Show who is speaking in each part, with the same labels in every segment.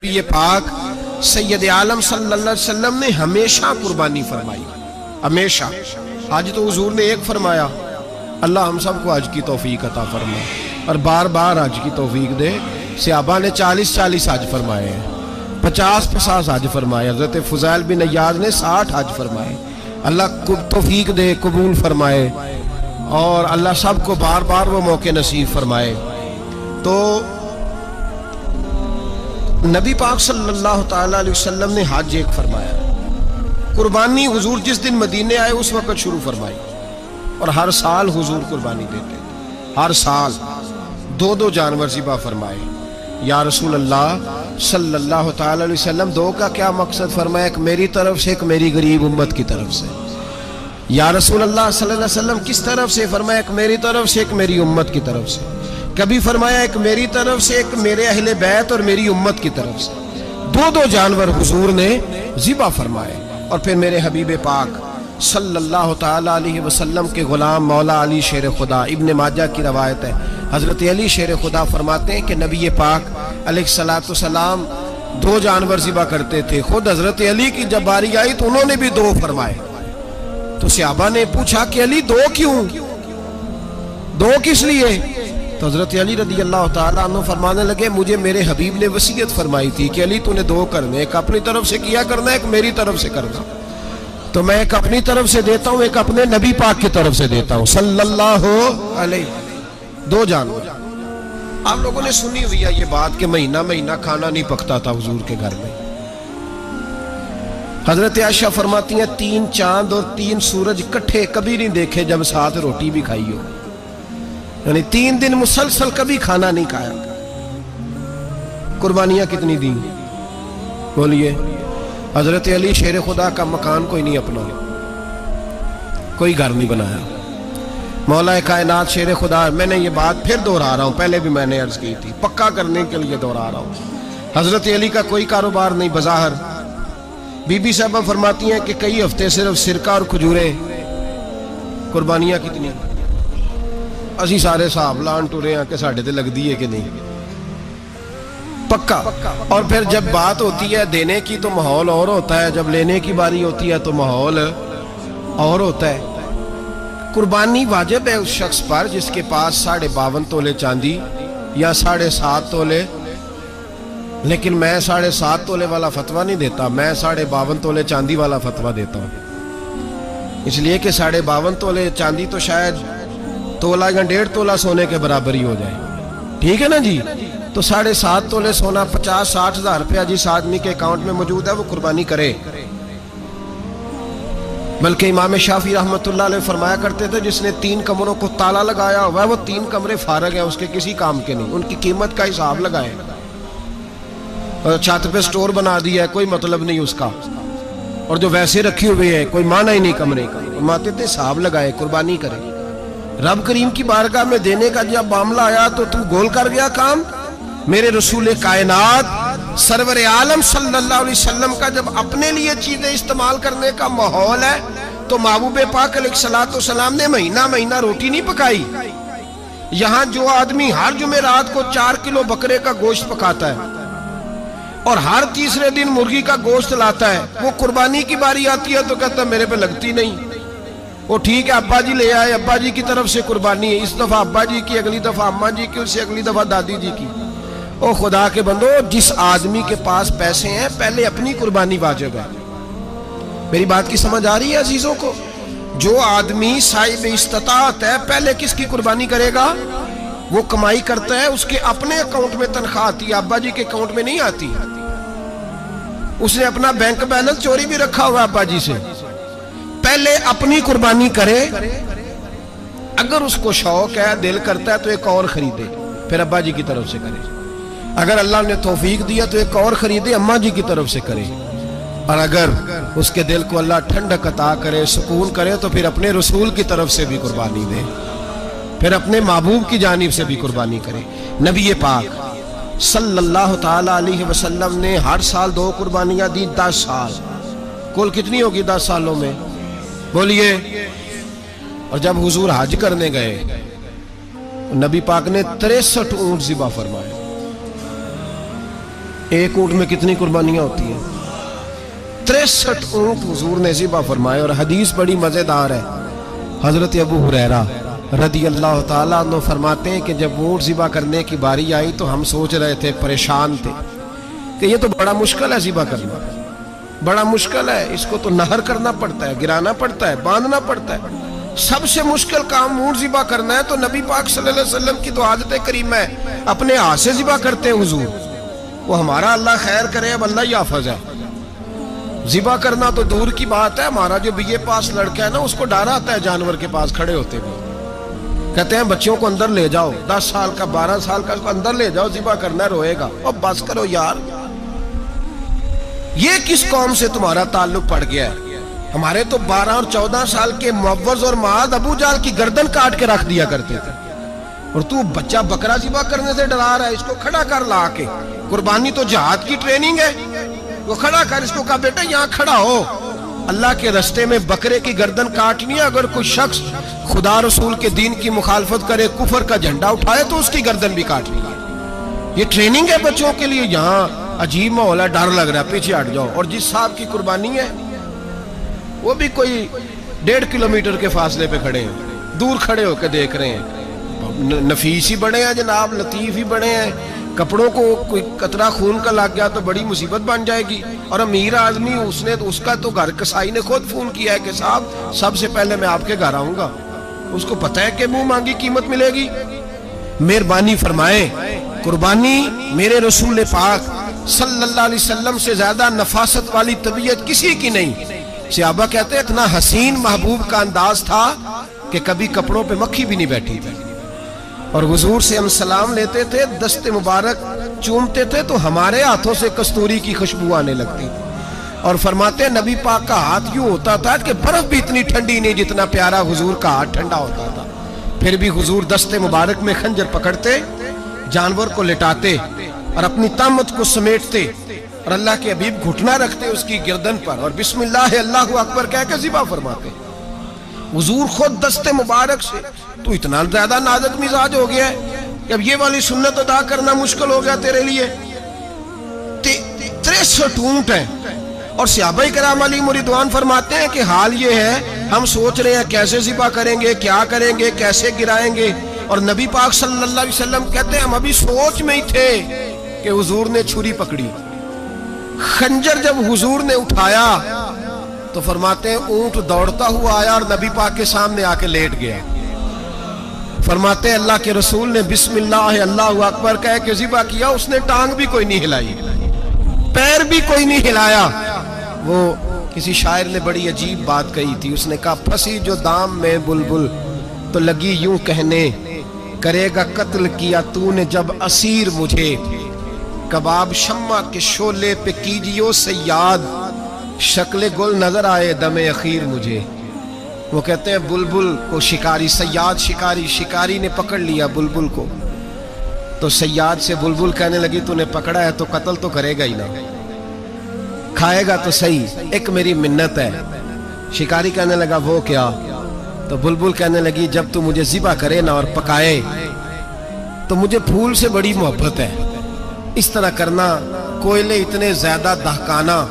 Speaker 1: یہ پاک سید عالم صلی اللہ علیہ وسلم نے ہمیشہ قربانی فرمائی، ہمیشہ۔ آج تو حضور نے ایک فرمایا، اللہ ہم سب کو حج کی توفیق عطا فرمائے اور بار بار حج کی توفیق دے۔ صحابہ نے 40 حج فرمائے ہیں، 50 حج فرمائے، حضرت فضیل بن عیاض نے 60 حج فرمائے۔ اللہ توفیق دے، قبول فرمائے اور اللہ سب کو بار بار وہ موقع نصیب فرمائے۔ تو نبی پاک صلی اللہ تعالیٰ علیہ وسلم نے حج ایک فرمایا، قربانی حضور جس دن مدینے آئے اس وقت شروع فرمائی، اور ہر سال حضور قربانی دیتے تھے، ہر سال 2 جانور ذبح فرمائے۔ یا رسول اللہ صلی اللہ تعالیٰ علیہ وسلم 2 کا کیا مقصد فرمایا؟ ایک میری طرف سے، ایک میری غریب امت کی طرف سے۔ یا رسول اللہ صلی اللہ علیہ وسلم کس طرف سے فرمایا؟ ایک میری طرف سے، ایک میری امت کی طرف سے۔ کبھی فرمایا ایک میری طرف سے، ایک میرے اہل بیت اور میری امت کی طرف سے۔ 2 جانور حضور نے ذبح فرمائے، اور پھر میرے حبیب پاک صلی اللہ تعالیٰ علیہ وسلم کے غلام مولا علی شیر خدا، ابن ماجہ کی روایت ہے، حضرت علی شیر خدا فرماتے ہیں کہ نبی پاک علیہ السلام 2 جانور ذبح کرتے تھے۔ خود حضرت علی کی جب باری آئی تو انہوں نے بھی 2 فرمائے۔ تو صحابہ نے پوچھا کہ علی 2 کیوں؟ 2 کس لیے؟ تو حضرت علی رضی اللہ تعالیٰ عنہ فرمانے لگے مجھے میرے حبیب نے وصیت فرمائی تھی کہ علی تو نے 2 کرنے، ایک اپنی طرف سے کیا کرنا، ایک میری طرف سے کرنا۔ تو میں ایک اپنی طرف سے دیتا ہوں، ایک اپنے نبی پاک کی طرف سے دیتا ہوں صلی اللہ علیہ۔ 2 جانور۔ آپ لوگوں نے سنی ہوئی ہے یہ بات کہ مہینہ کھانا نہیں پکتا تھا حضور کے گھر میں۔ حضرت عائشہ فرماتی ہیں 3 چاند اور 3 سورج کٹھے کبھی نہیں دیکھے جب ساتھ روٹی بھی کھائی ہو، یعنی 3 دن مسلسل کبھی کھانا نہیں کھایا۔ قربانیاں کتنی دیں؟ بولیے۔ حضرت علی شیر خدا کا مکان کوئی نہیں اپنا، کوئی گھر نہیں بنایا۔ مولا کائنات شیر خدا، میں نے یہ بات پھر دہرا رہا ہوں، پہلے بھی میں نے عرض کی تھی، پکا کرنے کے لیے دہرا رہا ہوں۔ حضرت علی کا کوئی کاروبار نہیں بظاہر۔ بی بی صاحبہ فرماتی ہیں کہ کئی ہفتے صرف سرکہ اور کھجورے۔ قربانیاں کتنی؟ اسی سارے صاحب لان ٹورے ہیں کہ ساڑھے تے لگ دیئے کہ نہیں، پکا۔ اور پھر جب بات ہوتی ہے دینے کی تو ماحول اور ہوتا ہے، جب لینے کی باری ہوتی ہے تو ماحول اور ہوتا ہے۔ قربانی واجب ہے اس شخص پر جس کے پاس 52.5 تولے چاندی یا 7.5 تولے، لیکن میں 7.5 تولے والا فتویٰ نہیں دیتا، میں 52.5 تولے چاندی والا فتویٰ دیتا ہوں، اس لیے کہ 52.5 تولے چاندی تو شاید تولہ یا 1.5 تولہ سونے کے برابر ہی ہو جائے، ٹھیک ہے نا جی؟ تو 7.5 تولے سونا 50-60 ہزار روپیہ جس آدمی کے اکاؤنٹ میں موجود ہے وہ قربانی کرے۔ بلکہ امام شافعی رحمۃ اللہ علیہ فرمایا کرتے تھے جس نے 3 کمروں کو تالا لگایا ہوا ہے وہ 3 کمرے فارغ ہیں، اس کے کسی کام کے نہیں، ان کی قیمت کا حساب لگائے، اور چھت پہ سٹور بنا دیا ہے، کوئی مطلب نہیں اس کا، اور جو ویسے رکھی ہوئے ہیں کوئی معنی ہی نہیں کمرے کا، فرماتے تھے حساب لگائے، قربانی کرے۔ رب کریم کی بارگاہ میں دینے کا جب معاملہ آیا تو تو گول کر گیا کام۔ میرے رسول کائنات سرور عالم صلی اللہ علیہ وسلم کا جب اپنے لیے چیزیں استعمال کرنے کا ماحول ہے تو محبوب پاک علیہ السلام نے مہینہ روٹی نہیں پکائی۔ یہاں جو آدمی ہر جمعرات کو 4 کلو بکرے کا گوشت پکاتا ہے اور ہر تیسرے دن مرغی کا گوشت لاتا ہے، وہ قربانی کی باری آتی ہے تو کہتا ہے میرے پہ لگتی نہیں۔ وہ ٹھیک ہے ابا جی لے آئے، ابا جی کی طرف سے قربانی ہے، اس دفعہ ابا جی کی، اگلی دفعہ اماں جی کی، اس سے اگلی دفعہ دادی جی کی۔ او خدا کے بندو، جس آدمی کے پاس پیسے ہیں پہلے اپنی قربانی واجب ہے۔ میری بات کی سمجھ آ رہی ہے عزیزوں کو؟ جو آدمی صاحب استطاعت ہے پہلے کس کی قربانی کرے گا؟ وہ کمائی کرتا ہے، اس کے اپنے اکاؤنٹ میں تنخواہ آتی ہے، ابا جی کے اکاؤنٹ میں نہیں آتی۔ اس نے اپنا بینک بیلنس چوری بھی رکھا ہوا ابا جی سے۔ پہلے اپنی قربانی کرے، اگر اس کو شوق ہے، دل کرتا ہے تو ایک اور خریدے، پھر ابا جی کی طرف سے کرے۔ اگر اللہ نے توفیق دیا تو ایک اور خریدے، اماں جی کی طرف سے کرے، اور اگر اس کے دل کو اللہ ٹھنڈک عطا کرے، سکون کرے تو پھر اپنے رسول کی طرف سے بھی قربانی دے، پھر اپنے محبوب کی جانب سے بھی قربانی کرے۔ نبی پاک صلی اللہ تعالیٰ علیہ وسلم نے ہر سال 2 قربانیاں دی، 10 سال، کل کتنی ہوگی 10 سالوں میں؟ بولیے۔ اور جب حضور حج کرنے گئے نبی پاک نے 63 اونٹ ذبح فرمائے، ایک اونٹ میں کتنی قربانیاں ہوتی ہیں؟ 63 اونٹ حضور نے ذبح فرمائے. اور حدیث بڑی مزیدار ہے. حضرت ابو ہریرہ رضی اللہ تعالیٰ عنہ فرماتے ہیں کہ جب اونٹ ذبح کرنے کی باری آئی تو ہم سوچ رہے تھے، پریشان تھے کہ یہ تو بڑا مشکل ہے ذبح کرنا، بڑا مشکل ہے، اس کو تو نہر کرنا پڑتا ہے، گرانا پڑتا ہے، باندھنا پڑتا ہے. سب سے مشکل کام اونٹ ذبح کرنا ہے. تو نبی پاک صلی اللہ علیہ وسلم کی تو عادت کریمہ ہے، اپنے ہاتھ سے ذبح کرتے ہیں حضور. وہ ہمارا اللہ خیر کرے، اب اللہ ہی حافظ ہے. ذبح کرنا تو دور کی بات ہے. ہمارا جو بی اے پاس لڑکا ہے نا، اس کو ڈر آتا ہے جانور کے پاس کھڑے ہوتے ہوئے. کہتے ہیں بچوں کو اندر لے جاؤ، 10 سال کا 12 سال کا، اس کو اندر لے جاؤ، ذبح کرنا، روئے گا. اب بس کرو یار، یہ کس قوم سے تمہارا تعلق پڑ گیا ہے؟ ہمارے تو 12 اور 14 سال کے معوذ اور معاذ ابو جہل کی گردن کاٹ کے رکھ دیا کرتے تھے، اور تو بچہ بکرا ذبح کرنے سے ڈرا رہا ہے. اس کو کھڑا کر لا کے. قربانی تو جہاد کی ٹریننگ ہے. وہ کھڑا کر، اس کو کہا بیٹا یہاں کھڑا ہو، اللہ کے رستے میں بکرے کی گردن کاٹنی ہے. اگر کوئی شخص خدا رسول کے دین کی مخالفت کرے، کفر کا جھنڈا اٹھائے، تو اس کی گردن بھی کاٹنی ہے. یہ ٹریننگ ہے بچوں کے لیے. یہاں عجیب ماحول ہے، ڈر لگ رہا ہے، پیچھے ہٹ جاؤ. اور جس صاحب کی قربانی ہے وہ بھی کوئی 1.5 کلومیٹر کے فاصلے پہ کھڑے ہیں، دور کھڑے ہو کے دیکھ رہے ہیں. نفیس ہی بڑے ہیں جناب، لطیف ہی بڑے ہیں. کپڑوں کو کوئی قطرہ خون کا لگ گیا تو بڑی مصیبت بن جائے گی. اور امیر آدمی، اس کا تو گھر کسائی نے خود فون کیا ہے کہ صاحب سب سے پہلے میں آپ کے گھر آؤں گا. اس کو پتہ ہے کہ منہ مانگی قیمت ملے گی. مہربانی فرمائے، قربانی میرے رسول پاک صلی اللہ علیہ وسلم سے زیادہ نفاست والی طبیعت کسی کی نہیں. صحابہ کہتے ہیں اتنا حسین محبوب کا انداز تھا کہ کبھی کپڑوں پہ مکھی بھی نہیں بیٹھی تھی. اور حضور سے ہم سلام لیتے تھے، دست مبارک چومتے تھے تو ہمارے ہاتھوں سے کستوری کی خوشبو آنے لگتی تھی. اور فرماتے ہیں نبی پاک کا ہاتھ یوں ہوتا تھا کہ برف بھی اتنی ٹھنڈی نہیں جتنا پیارا حضور کا ہاتھ ٹھنڈا ہوتا تھا. پھر بھی حضور دست مبارک میں خنجر پکڑتے، جانور کو لٹاتے اور اپنی طامت کو سمیٹتے، اور اللہ کے حبیب گھٹنا رکھتے اس کی گردن پر، اور بسم اللہ اللہ اکبر کہہ کے ذبح فرماتے. حضور خود دست مبارک سے. تو اتنا زیادہ نازک مزاج ہو گیا ہے کہ اب یہ والی سنت ادا کرنا مشکل ہو گیا تیرے لیے. 63 اونٹ ہیں. اور صحابہ کرام علیہم رضوان فرماتے ہیں کہ حال یہ ہے، ہم سوچ رہے ہیں کیسے ذبح کریں گے، کیا کریں گے، کیسے گرائیں گے. اور نبی پاک صلی اللہ علیہ وسلم کہتے ہیں ہم ابھی سوچ میں ہی تھے کہ حضور نے چھری پکڑی. خنجر جب حضور نے اٹھایا تو فرماتے ہیں اونٹ دوڑتا ہوا آیا اور نبی پاک کے سامنے آ کے لیٹ گیا. فرماتے ہیں اللہ کے رسول نے بسم اللہ اللہ اکبر کہہ کے ذبح کیا. اس نے ٹانگ بھی کوئی نہیں ہلائی، پیر بھی کوئی نہیں ہلایا. وہ کسی شاعر نے بڑی عجیب بات کہی تھی. اس نے کہا پھنسی جو دام میں بلبل تو لگی یوں کہنے، کرے گا قتل کیا تو نے جب اسیر مجھے، کباب شمع کے شولے پہ کیجیو سیاد، شکل گل نظر آئے دم اخیر مجھے. وہ کہتے ہیں بلبل کو شکاری، سیاد شکاری نے پکڑ لیا بلبل کو. تو سیاد سے بلبل کہنے لگی تو نے پکڑا ہے تو قتل تو کرے گا ہی نہ، کھائے گا تو صحیح، ایک میری منت ہے. شکاری کہنے لگا وہ کیا؟ تو بلبل کہنے لگی جب تو مجھے ذبح کرے نا اور پکائے تو مجھے پھول سے بڑی محبت ہے. اس طرح کرنا، کوئلے اتنے زیادہ دہکانا،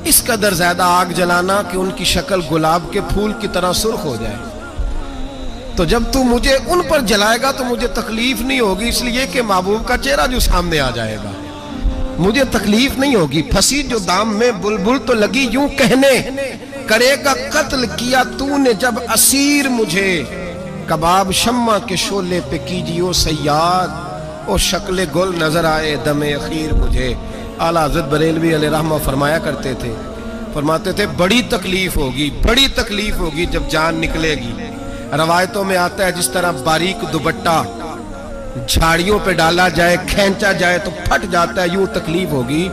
Speaker 1: اس قدر زیادہ آگ جلانا کہ ان کی شکل گلاب کے پھول کی طرح سرخ ہو جائے. تو جب تو مجھے ان پر جلائے گا تو مجھے تکلیف نہیں ہوگی، اس لیے کہ محبوب کا چہرہ جو سامنے آ جائے گا مجھے تکلیف نہیں ہوگی. پھنسی جو دام میں بلبل تو لگی یوں کہنے، کرے گا قتل کیا تو نے جب اسیر مجھے، کباب شمع کے شولے پہ کیجیو سیاد، اور شکل گل نظر آئے دم اخیر مجھے. اعلیٰ حضرت بریلوی علیہ رحمہ فرمایا کرتے تھے، فرماتے تھے بڑی تکلیف ہوگی جب جان نکلے گی. روایتوں میں آتا ہے جس طرح باریک دوپٹہ جھاڑیوں پہ ڈالا جائے، کھینچا جائے تو پھٹ جاتا ہے، یوں تکلیف ہوگی.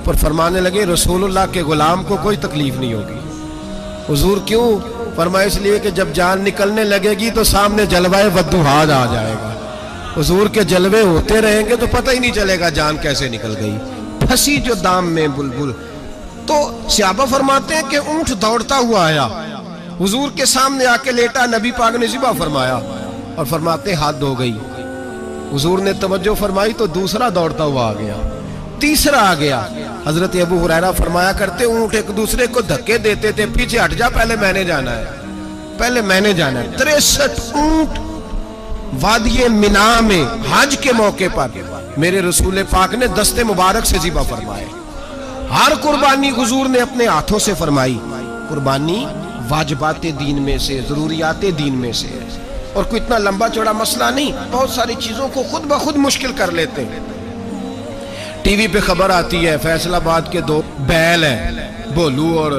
Speaker 1: پر فرمانے لگے رسول اللہ کے غلام کو کوئی تکلیف نہیں ہوگی. حضور کیوں؟ فرمایا اس لیے کہ جب جان نکلنے لگے گی تو سامنے جلوہ ودوحات آ جائے گا. حضور کے جلوے ہوتے رہیں گے تو پتہ ہی نہیں چلے گا جان کیسے نکل گئی. پھنسی جو دام میں بلبل. تو صحابہ فرماتے ہیں کہ اونٹ دوڑتا ہوا آیا، حضور کے سامنے آ کے لیٹا، نبی پاک نے ذبح فرمایا اور فرماتے ہاتھ دھو گئی. حضور نے توجہ فرمائی تو دوسرا دوڑتا ہوا آ گیا، تیسرا آ گیا. حضرت ابو ہریرہ فرمایا کرتے اونٹ ایک دوسرے کو دھکے دیتے تھے, پیچھے ہٹ جا, پہلے میں نے جانا ہے, پہلے میں نے جانا ہے. 63 اونٹ وادی منا میں حج کے موقع پر میرے رسول پاک نے دست مبارک سے ذبح فرمائے. ہر قربانی حضور نے اپنے ہاتھوں سے فرمائی. قربانی واجبات دین میں سے, ضروریات دین میں سے ہے, اور کوئی اتنا لمبا چوڑا مسئلہ نہیں. بہت ساری چیزوں کو خود بخود مشکل کر لیتے ہیں. ٹی وی پہ خبر آتی ہے فیصل آباد کے 2 بیل ہیں, بھولو اور